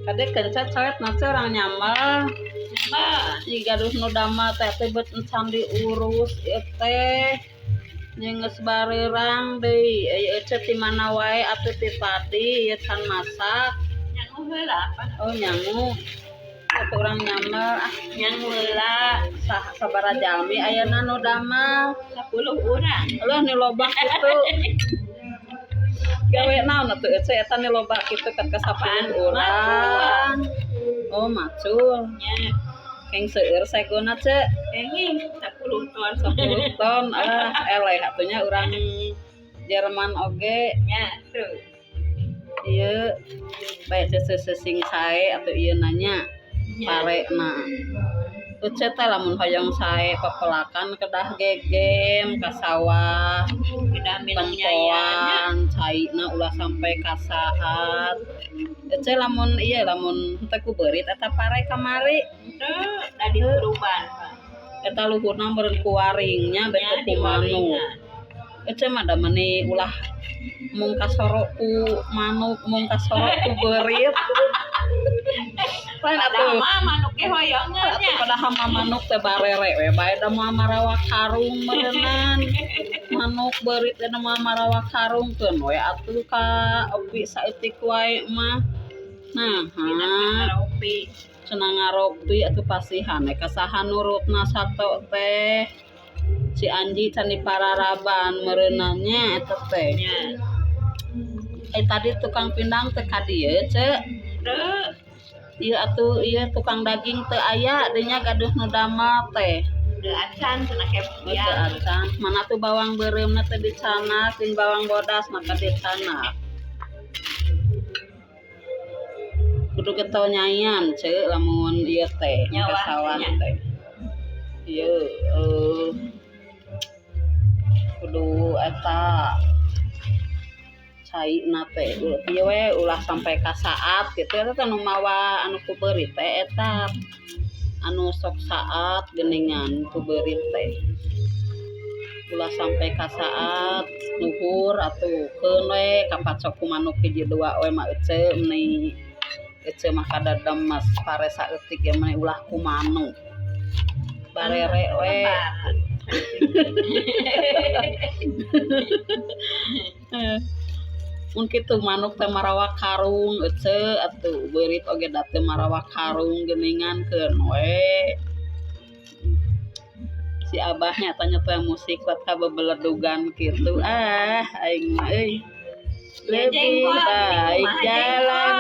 Kadek kencet coret nanti orang nyamal. Jika gaduh nu damel teh bet encan diurus teh nyenges barirang deui ece ti mana wae atuh ti padi ieu can masak nyangu heula apa oh nyangu atuh urang nyamel nyangu heula sabaraha jalmi ayeuna nu damel 10 urang eueuh ni loba kitu gawe naon atuh ece eta ni loba kitu kan kasapaan urang oh macul nya keng seueur segona ce enging 10 ton 10 ton eleh atunya urang Jerman oge nya tuh ieu bae sesing sae atuh ieu nanya parena teu teh lamun hoyong sae papelakan kedah gegem ka sawah kedah minum nyayan caina ulah sampai ka saat ece lamun teu ku beurit eta pare kamari teu da di peruban eta luhurna meureun ku waringnya bete ku manuk ece mah da meuni ulah mung kasoro ku manuk mung kasoro ku beurit lain atuh manuk ge hoyongeun nya padahal mah manuk teh barere we bae da moal marawa karung meureunnan manuk beurit da moal marawa karung keun we atuh ka opi saeutik wae mah nah ngaropi cenah ngaropi atuh pasihan kasaha nurutna sato teh si Anji can dipararaban meureunna nya eta teh nya tadi tukang pindang teh ka dieu ce teu ieu atuh ieu tukang daging teu aya dinya gaduh nu damel teh teu acan cenah ke teu acan mana tuh bawang beureumna teh dicanak jeung bawang bodas maka dicanak kudu getol nyayan ce lamun ieu teh kasawan teh ieu kudu eta caina teh ieu we ulah sampai ka saat kitu eta nu mawa anu ku beurit teh eta anu sok saat geuningan ku beurit teh ulah sampai ka saat luhur atuh keun we kapacok ku manuk hiji dua we mah ece meuni ece mah kada demes pare saeutik ge meuni ulah ku manuk barere we mun kitu manuk teh marawa karung ece atuh beurit oge da teu marawa karung geuningan keun we si abahnya tanya teh musik buat kabebeledugan kitu aing mah euy lebih baik jalan